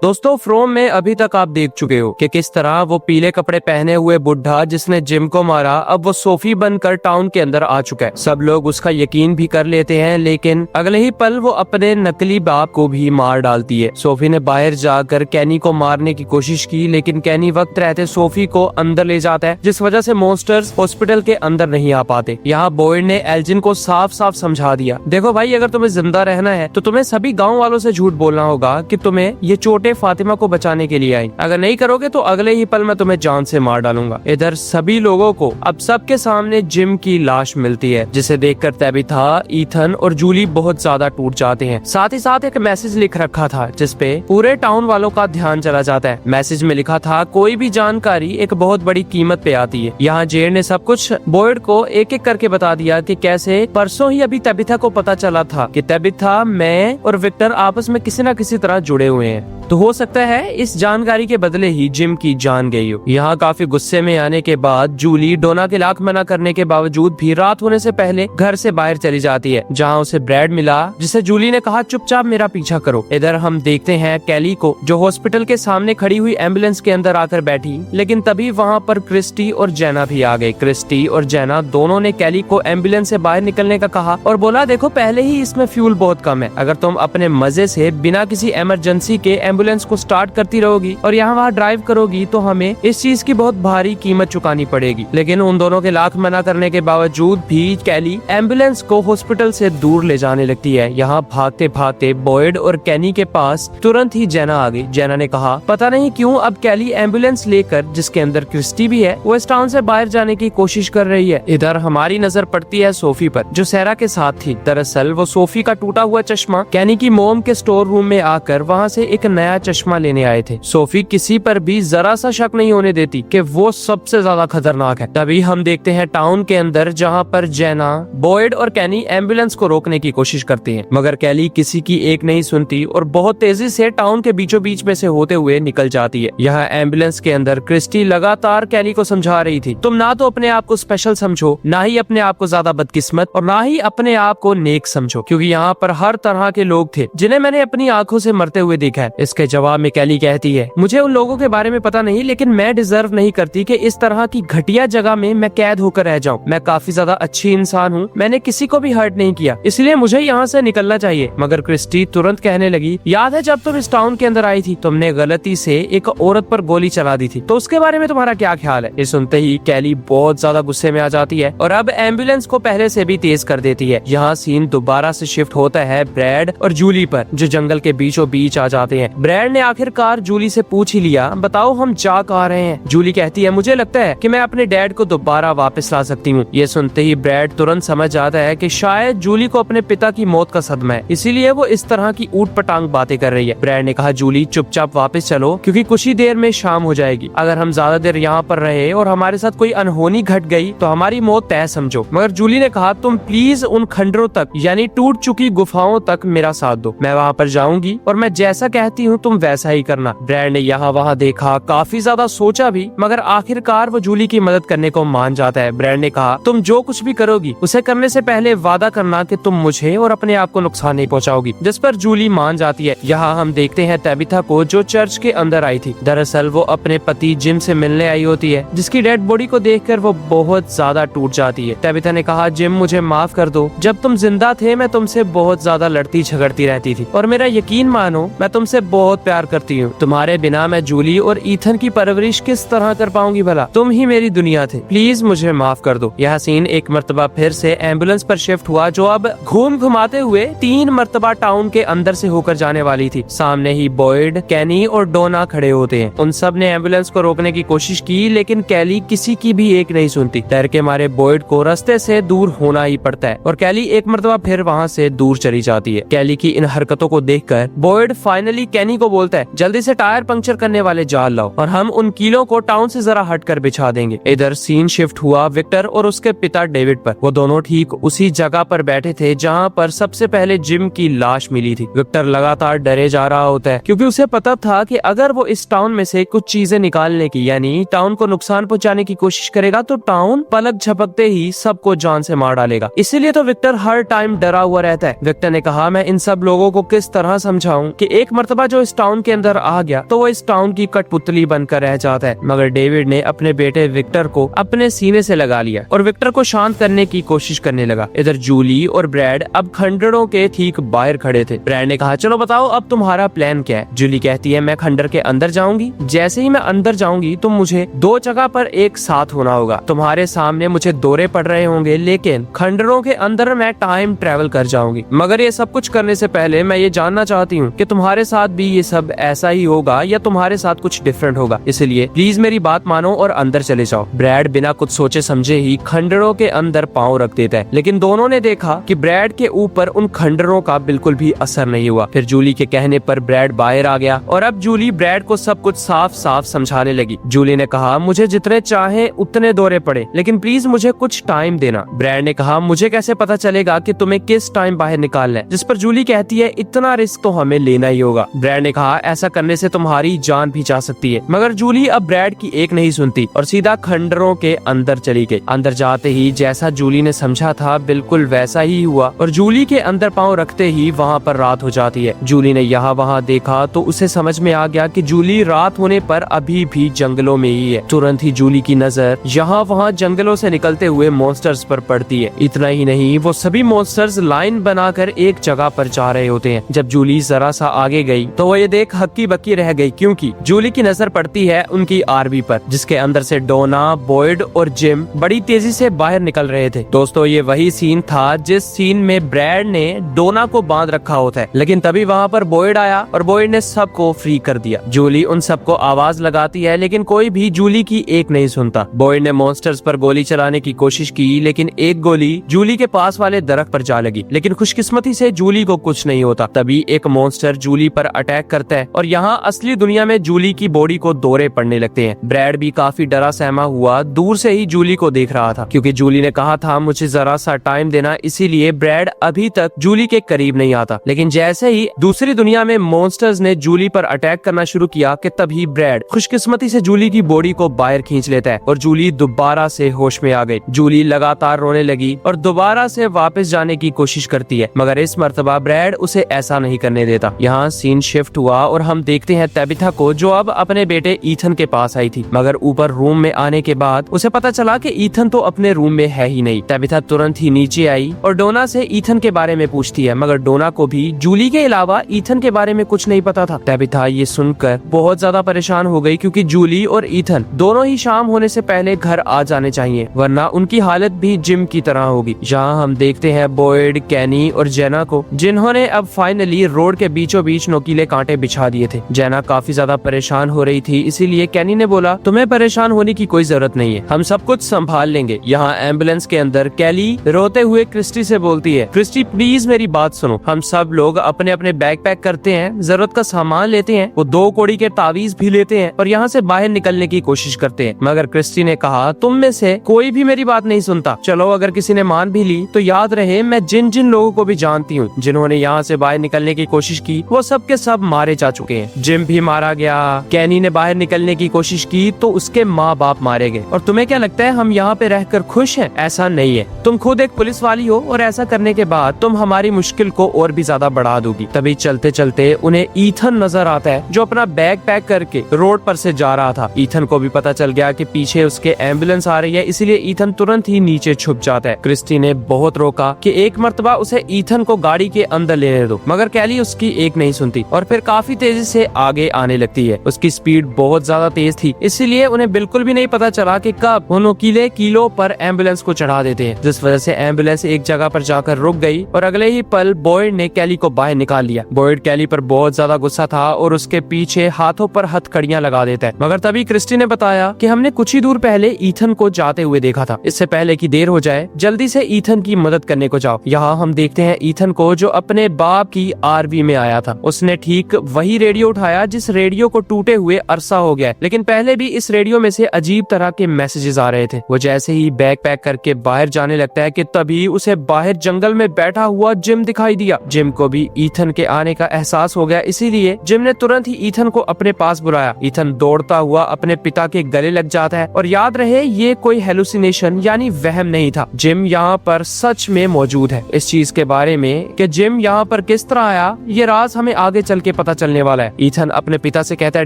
दोस्तों फ्रोम में अभी तक आप देख चुके हो कि किस तरह वो पीले कपड़े पहने हुए बुढ़ा जिसने जिम को मारा अब वो सोफी बनकर टाउन के अंदर आ चुका है। सब लोग उसका यकीन भी कर लेते हैं, लेकिन अगले ही पल वो अपने नकली बाप को भी मार डालती है। सोफी ने बाहर जाकर कैनी को मारने की कोशिश की, लेकिन कैनी वक्त रहते सोफी को अंदर ले जाता है, जिस वजह से मॉन्स्टर्स हॉस्पिटल के अंदर नहीं आ पाते। यहाँ बॉयड ने एल्जिन को साफ साफ समझा दिया, देखो भाई अगर तुम्हें जिंदा रहना है तो तुम्हें सभी गाँव वालों से झूठ बोलना होगा कि तुम्हें ये चोटें फातिमा को बचाने के लिए आई। अगर नहीं करोगे तो अगले ही पल मैं तुम्हें जान से मार डालूंगा। इधर सभी लोगों को अब सबके सामने जिम की लाश मिलती है, जिसे देखकर तबिथा, ईथन और जूली बहुत ज्यादा टूट जाते हैं। साथ ही साथ एक मैसेज लिख रखा था जिसपे पूरे टाउन वालों का ध्यान चला जाता है। मैसेज में लिखा था, कोई भी जानकारी एक बहुत बड़ी कीमत पे आती है। यहाँ जेड ने सब कुछ बॉयड को एक एक करके बता दिया कि कैसे परसों ही अभी तबिथा को पता चला था कि तबिथा, मैं और विक्टर आपस में किसी न किसी तरह जुड़े हुए हैं, तो हो सकता है इस जानकारी के बदले ही जिम की जान गई हो। यहाँ काफी गुस्से में आने के बाद जूली डोना के लाख मना करने के बावजूद भी रात होने से पहले घर से बाहर चली जाती है, जहाँ उसे ब्रैड मिला, जिसे जूली ने कहा चुपचाप मेरा पीछा करो। इधर हम देखते हैं कैली को, जो हॉस्पिटल के सामने खड़ी हुई एम्बुलेंस के अंदर आकर बैठी, लेकिन तभी वहाँ पर क्रिस्टी और जेना भी आ गए। क्रिस्टी और जेना दोनों ने कैली को एम्बुलेंस से बाहर निकलने का कहा और बोला, देखो पहले ही इसमें फ्यूल बहुत कम है, अगर तुम अपने मजे से बिना किसी इमरजेंसी के एम्बुलेंस को स्टार्ट करती रहोगी और यहाँ वहाँ ड्राइव करोगी तो हमें इस चीज की बहुत भारी कीमत चुकानी पड़ेगी। लेकिन उन दोनों के लाख मना करने के बावजूद भी कैली एम्बुलेंस को हॉस्पिटल से दूर ले जाने लगती है। यहाँ भागते भागते बॉयड और कैनी के पास तुरंत ही जेना आ गई। जेना ने कहा, पता नहीं क्यों अब कैली एम्बुलेंस लेकर, जिसके अंदर क्रिस्टी भी है, वो इस टाउन से बाहर जाने की कोशिश कर रही है। इधर हमारी नजर पड़ती है सोफी पर, जो सेरा के साथ थी। दरअसल वो सोफी का टूटा हुआ चश्मा कैनी की मोम के स्टोर रूम में आकर वहाँ से एक नया चश्मा लेने आए थे। सोफी किसी पर भी जरा सा शक नहीं होने देती कि वो सबसे ज्यादा खतरनाक है। तभी हम देखते हैं टाउन के अंदर, जहाँ पर जेना, बॉयड और कैनी एम्बुलेंस को रोकने की कोशिश करती हैं, मगर कैली किसी की एक नहीं सुनती और बहुत तेजी से टाउन के बीचों बीच में से होते हुए निकल जाती है। यहाँ एम्बुलेंस के अंदर क्रिस्टी लगातार कैली को समझा रही थी, तुम ना तो अपने आप को स्पेशल समझो, ना ही अपने आप को ज्यादा बदकिस्मत, और ना ही अपने आप को नेक समझो, क्योंकि यहाँ पर हर तरह के लोग थे जिन्हें मैंने अपनी आंखों से मरते हुए देखा है। इसके जवाब में कैली कहती है, मुझे उन लोगों के बारे में पता नहीं, लेकिन मैं डिजर्व नहीं करती कि इस तरह की घटिया जगह में मैं कैद होकर रह जाऊं। मैं काफी ज्यादा अच्छी इंसान हूँ, मैंने किसी को भी हर्ट नहीं किया, इसलिए मुझे यहाँ से निकलना चाहिए। मगर क्रिस्टी तुरंत कहने लगी, याद है जब तुम इस टाउन के अंदर आई थी, तुमने गलती से एक औरत पर गोली चला दी थी, तो उसके बारे में तुम्हारा क्या ख्याल है? ये सुनते ही कैली बहुत ज्यादा गुस्से में आ जाती है और अब एम्बुलेंस को पहले से भी तेज कर देती है। यहाँ सीन दोबारा से शिफ्ट होता है ब्रैड और जूली पर, जो जंगल के बीचों बीच आ जाते हैं। ब्रैड ने आखिरकार जूली से पूछ ही लिया, बताओ हम जा कहाँ रहे हैं? जूली कहती है, मुझे लगता है कि मैं अपने डैड को दोबारा वापस ला सकती हूँ। ये सुनते ही ब्रैड तुरंत समझ आता है कि शायद जूली को अपने पिता की मौत का सदमा है, इसीलिए वो इस तरह की ऊट पटांग बातें कर रही है। ब्रैड ने कहा, जूली चुपचाप वापस चलो, क्योंकि कुछ ही देर में शाम हो जाएगी। अगर हम ज्यादा देर यहाँ पर रहे और हमारे साथ कोई अनहोनी घट गई तो हमारी मौत तय समझो। मगर जूली ने कहा, तुम प्लीज उन खंडरों तक, यानी टूट चुकी गुफाओं तक मेरा साथ दो, मैं वहाँ पर जाऊंगी और मैं जैसा कहती हूँ तुम वैसा ही करना। ब्रैड ने यहाँ वहाँ देखा, काफी ज्यादा सोचा भी, मगर आखिरकार वो जूली की मदद करने को मान जाता है। ब्रैड ने कहा, तुम जो कुछ भी करोगी उसे करने से पहले वादा करना कि तुम मुझे और अपने आप को नुकसान नहीं पहुंचाओगी, जिस पर जूली मान जाती है। यहाँ हम देखते हैं तबिथा को, जो चर्च के अंदर आई थी। दरअसल वो अपने पति जिम से मिलने आई होती है, जिसकी डेड बॉडी को देखकर वो बहुत ज्यादा टूट जाती है। तबिथा ने कहा, जिम मुझे माफ कर दो, जब तुम जिंदा थे मैं तुमसे बहुत ज्यादा लड़ती झगड़ती रहती थी, और मेरा यकीन मानो मैं तुमसे बहुत प्यार करती हूँ। तुम्हारे बिना मैं जूली और ईथन की परवरिश किस तरह कर पाऊंगी भला? तुम ही मेरी दुनिया थे, प्लीज मुझे माफ कर दो। यह सीन एक मर्तबा फिर से एम्बुलेंस पर शिफ्ट हुआ, जो अब घूम घुमाते हुए 3 मर्तबा टाउन के अंदर से होकर जाने वाली थी। सामने ही बॉयड, कैनी और डोना खड़े होते हैं। उन सब ने एम्बुलेंस को रोकने की कोशिश की, लेकिन कैली किसी की भी एक नहीं सुनती। डर के मारे बॉयड को रास्ते से दूर होना ही पड़ता है और कैली एक मर्तबा फिर वहाँ से दूर चली जाती है। कैली की इन हरकतों को देखकर बॉयड फाइनली कैनी को बोलता है, जल्दी से टायर पंक्चर करने वाले जाल लाओ और हम उन कीलों को टाउन से जरा हटकर बिछा देंगे। इधर सीन शिफ्ट हुआ विक्टर और उसके पिता डेविड पर। वो दोनों ठीक उसी जगह पर बैठे थे जहाँ पर सबसे पहले जिम की लाश मिली थी। विक्टर लगातार डरे जा रहा होता है, क्योंकि उसे पता था कि अगर वो इस टाउन में से कुछ चीजें निकालने की, यानी टाउन को नुकसान पहुंचाने की कोशिश करेगा, तो टाउन पलक झपकते ही सबको जान से मार डालेगा। इसीलिए तो विक्टर हर टाइम डरा हुआ रहता है। विक्टर ने कहा, मैं इन सब लोगों को किस तरह समझाऊं कि एक मर्तबा जो इस टाउन के अंदर आ गया तो वो इस टाउन की कठपुतली बनकर रह जाता है। मगर डेविड ने अपने बेटे विक्टर को अपने सीने से लगा लिया और विक्टर को शांत करने की कोशिश करने लगा। इधर जूली और ब्रैड अब खंडरों के ठीक बाहर खड़े थे। ब्रैड ने कहा, चलो बताओ अब तुम्हारा प्लान क्या है। जूली कहती है, मैं खंडर के अंदर जाऊंगी। जैसे ही मैं अंदर जाऊंगी तो मुझे दो जगह पर एक साथ होना होगा। तुम्हारे सामने मुझे दौरे पड़ रहे होंगे, लेकिन खंडरों के अंदर मैं टाइम ट्रेवल कर जाऊंगी। मगर ये सब कुछ करने से पहले मैं ये जानना चाहती हूँ कि तुम्हारे साथ भी ये सब ऐसा ही होगा या तुम्हारे साथ कुछ डिफरेंट होगा। इसलिए प्लीज मेरी बात मानो और अंदर चले जाओ। ब्रैड बिना कुछ सोचे समझे ही खंडरों के अंदर पांव रख देता है, लेकिन दोनों ने देखा कि ब्रैड के ऊपर उन खंडरों का बिल्कुल भी असर नहीं हुआ। फिर जूली के कहने पर ब्रैड बाहर आ गया और अब जूली ब्रैड को सब कुछ साफ साफ समझाने लगी। जूली ने कहा, मुझे जितने चाहे उतने दौरे पड़े, लेकिन प्लीज मुझे कुछ टाइम देना। ब्रैड ने कहा, मुझे कैसे पता चलेगा कि तुम्हें किस टाइम बाहर निकालना है। जिस पर जूली कहती है, इतना रिस्क तो हमें लेना ही होगा। ब्रैड ने कहा, ऐसा करने से तुम्हारी जान भी जा सकती है। मगर जूली अब ब्रैड की एक नहीं सुनती और सीधा खंडरों के अंदर चली गई। अंदर जाते ही जैसा जूली ने समझा था बिल्कुल वैसा ही हुआ और जूली के अंदर पांव रखते ही वहाँ पर रात हो जाती है। जूली ने यहाँ वहाँ देखा तो उसे समझ में आ गया कि जूली रात होने पर अभी भी जंगलों में ही है। तुरंत ही जूली की नजर यहाँ वहाँ जंगलों से निकलते हुए मॉन्स्टर्स पर पड़ती है। इतना ही नहीं, वो सभी मॉन्स्टर्स लाइन बनाकर एक जगह पर जा रहे होते हैं। जब जूली जरा सा आगे गई तो वो ये देख हक्की बक्की रह गई, क्योंकि जूली की नजर पड़ती है उनकी आरवी पर, जिसके अंदर से डोना, बॉयड और जिम बड़ी तेजी से बाहर निकल रहे थे। दोस्तों, ये वही सीन था जिस सीन में ब्रैड ने डोना को बांध रखा होता है, लेकिन तभी वहाँ पर बॉयड आया और बॉयड ने सबको फ्री कर दिया। जूली उन सबको आवाज लगाती है, लेकिन कोई भी जूली की एक नहीं सुनता। बॉयड ने मॉन्स्टर्स पर गोली चलाने की कोशिश की, लेकिन एक गोली जूली के पास वाले दरख्त पर जा लगी, लेकिन खुशकिस्मती से जूली को कुछ नहीं होता। तभी एक मॉन्स्टर जूली पर अटैक करता है और यहाँ असली दुनिया में जूली की बॉडी को दौरे पड़ने लगते हैं। ब्रैड भी काफी डरा सहमा हुआ दूर से ही जूली को देख रहा था, क्योंकि जूली ने कहा था मुझे जरा सा टाइम देना, इसीलिए ब्रैड अभी तक जूली के करीब नहीं आता। लेकिन जैसे ही दूसरी दुनिया में मॉन्स्टर्स ने जूली पर अटैक करना शुरू किया कि तभी ब्रैड खुशकिस्मती से जूली की बॉडी को बाहर खींच लेता है और जूली दोबारा से होश में आ गई। जूली लगातार रोने लगी और दोबारा से वापस जाने की कोशिश करती है, मगर इस मर्तबा ब्रैड उसे ऐसा नहीं करने देता। यहाँ सीन शिफ्ट हुआ और हम देखते हैं तबिथा को, जो अब अपने बेटे ईथन के पास आई थी। मगर ऊपर रूम में आने के बाद उसे पता चला कि ईथन तो अपने रूम में है ही नहीं। तबिथा तुरंत ही नीचे आई और डोना से ईथन के बारे में पूछती है, मगर डोना को भी जूली के अलावा ईथन के बारे में कुछ नहीं पता था। तबिथा ये सुनकर बहुत ज्यादा परेशान हो गई, क्योंकि जूली और ईथन दोनों ही शाम होने से पहले घर आ जाने चाहिए, वरना उनकी हालत भी जिम की तरह होगी। जहाँ हम देखते हैं बॉयड, कैनी और जेना को, जिन्होंने अब फाइनली रोड के बीचों बीच नोकीले कांटे बिछा दिए थे। जेना काफी ज्यादा परेशान हो रही थी, इसीलिए कैनी ने बोला, तुम्हें परेशान होने की कोई जरूरत नहीं है, हम सब कुछ संभाल लेंगे। यहाँ एम्बुलेंस के अंदर कैली रोते हुए क्रिस्टी से बोलती है, क्रिस्टी प्लीज मेरी बात सुनो। हम सब लोग अपने अपने बैग पैक करते हैं, जरूरत का सामान लेते हैं, वो 2 कौड़ी के तावीज भी लेते हैं और यहाँ से बाहर निकलने की कोशिश करते हैं। मगर क्रिस्टी ने कहा, तुम में से कोई भी मेरी बात नहीं सुनता। चलो, अगर किसी ने मान भी ली तो याद रहे मैं जिन जिन लोगों को भी जानती हूँ जिन्होंने यहाँ से बाहर निकलने की कोशिश की, वो सब के सब मारे जा चुके हैं। जिम भी मारा गया, कैनी ने बाहर निकलने की कोशिश की तो उसके माँ बाप मारे गए। और तुम्हें क्या लगता है हम यहाँ पे रहकर खुश हैं? ऐसा नहीं है, तुम खुद एक पुलिस वाली हो और ऐसा करने के बाद तुम हमारी मुश्किल को और भी ज्यादा बढ़ा दोगी। तभी चलते चलते उन्हें ईथन नजर आता है, जो अपना बैग पैक करके रोड पर से जा रहा था। ईथन को भी पता चल गया कि पीछे उसके एम्बुलेंस आ रही है, इसीलिए ईथन तुरंत ही नीचे छुप जाता है। क्रिस्टी ने बहुत रोका कि एक मर्तबा उसे ईथन को गाड़ी के अंदर लेने दो, मगर कैली उसकी एक नहीं सुनती और फिर काफी तेजी से आगे आने लगती है। उसकी स्पीड बहुत ज्यादा तेज थी, इसीलिए उन्हें बिल्कुल भी नहीं पता चला कि कब वो नोकीले कीलों पर एम्बुलेंस को चढ़ा देते हैं, जिस वजह से एम्बुलेंस एक जगह पर जाकर रुक गई और अगले ही पल बॉयड ने कैली को बाहर निकाल लिया। बॉयड कैली पर बहुत ज्यादा गुस्सा था और उसके पीछे हाथों पर हथकड़ियां लगा देता है। मगर तभी क्रिस्टी ने बताया कि हमने कुछ ही दूर पहले ईथन को जाते हुए देखा था, इससे पहले कि देर हो जाए जल्दी से ईथन की मदद करने को जाओ। यहाँ हम देखते हैं ईथन को, जो अपने बाप की आरवी में आया था। उसने ठीक वही रेडियो उठाया जिस रेडियो को टूटे हुए अरसा हो गया, लेकिन पहले भी इस रेडियो में से अजीब तरह के मैसेजेस आ रहे थे। वो जैसे ही बैग पैक करके बाहर जाने लगता है कि तभी उसे बाहर जंगल में बैठा हुआ जिम दिखाई दिया। जिम को भी ईथन के आने का एहसास हो गया, इसीलिए जिम ने तुरंत ही ईथन को अपने पास बुलाया। ईथन दौड़ता हुआ अपने पिता के गले लग जाता है और याद रहे ये कोई हेलुसिनेशन यानी वहम नहीं था, जिम यहाँ पर सच में मौजूद है। इस चीज के बारे में कि जिम यहाँ पर किस तरह आया, ये राज हमें आगे चल के पता चलने वाला है। ईथन अपने पिता से कहता है,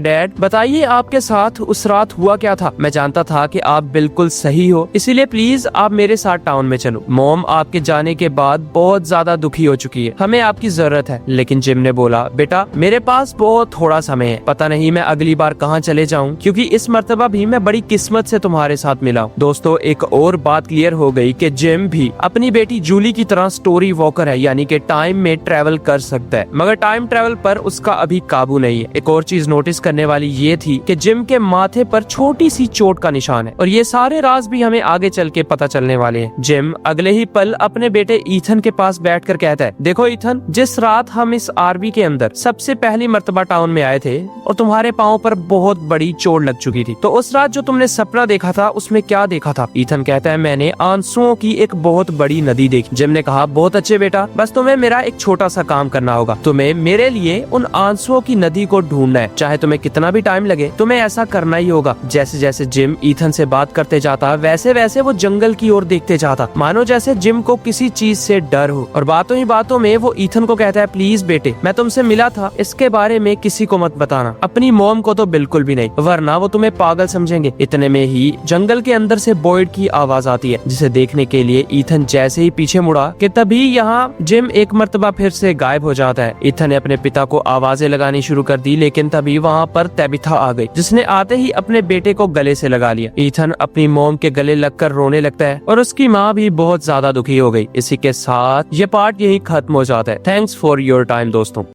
डैड बताइए आपके साथ उस रात हुआ क्या था। मैं जानता था कि आप बिल्कुल सही हो, इसीलिए प्लीज आप मेरे साथ टाउन में चलो। मॉम आपके जाने के बाद बहुत ज्यादा दुखी हो चुकी है, हमें आपकी जरूरत है। लेकिन जिम ने बोला, बेटा मेरे पास बहुत थोड़ा समय है, पता नहीं मैं अगली बार कहाँ चले जाऊँ, क्योंकि इस मर्तबा भी मैं बड़ी किस्मत से तुम्हारे साथ मिला हूँ। दोस्तों एक और बात क्लियर हो गई कि जिम भी अपनी बेटी जूली की तरह स्टोरी वॉकर है, यानी कि टाइम में ट्रेवल कर सकता है, मगर टाइम ट्रेवल पर उसका अभी काबू नहीं है। एक और चीज नोटिस करने वाली ये थी कि जिम के माथे पर छोटी सी चोट का निशान है, और ये सारे राज भी हमें आगे चल के पता चलने वाले हैं। जिम अगले ही पल अपने बेटे ईथन के पास बैठकर कहता है, देखो ईथन, जिस रात हम इस आरवी के अंदर सबसे पहली मर्तबा टाउन में आए थे और तुम्हारे पाँव पर बहुत बड़ी चोट लग चुकी थी, तो उस रात जो तुमने सपना देखा था उसमें क्या देखा था? ईथन कहता है, मैंने आंसुओं की एक बहुत बड़ी नदी देखी। जिम ने कहा, बहुत अच्छे बेटा, बस तुम्हें मेरा एक छोटा सा काम करना होगा, तुम्हें मेरे लिए उन आंसुओं की नदी को ढूंढना है, चाहे तुम्हें कितना भी टाइम लगे, तुम्हें ऐसा करना ही होगा। जैसे जैसे जिम ईथन से बात करते जाता वैसे वैसे वो जंगल की ओर देखते जाता, मानो जैसे जिम को किसी चीज से डर हो। और बातों ही बातों में वो ईथन को कहता है, प्लीज बेटे, मैं तुमसे मिला था, इसके बारे में किसी को मत बताना, अपनी मॉम को तो बिल्कुल भी नहीं, वरना वो तुम्हें पागल समझेंगे। इतने में ही जंगल के अंदर से बॉयड की आवाज आती है, जिसे देखने के लिए ईथन जैसे ही पीछे मुड़ा कि तभी यहाँ जिम एक मर्तबा फिर से गायब हो जाता है। ईथन ने अपने पिता को आवाजें लगानी शुरू कर दी, लेकिन तभी वहाँ पर तैबिथा आ गई, जिसने आते ही अपने बेटे को गले से लगा लिया। ईथन अपनी मॉम के गले लगकर रोने लगता है और उसकी माँ भी बहुत ज्यादा दुखी हो गई। इसी के साथ ये पार्ट यही खत्म हो जाता है। थैंक्स फॉर योर टाइम दोस्तों।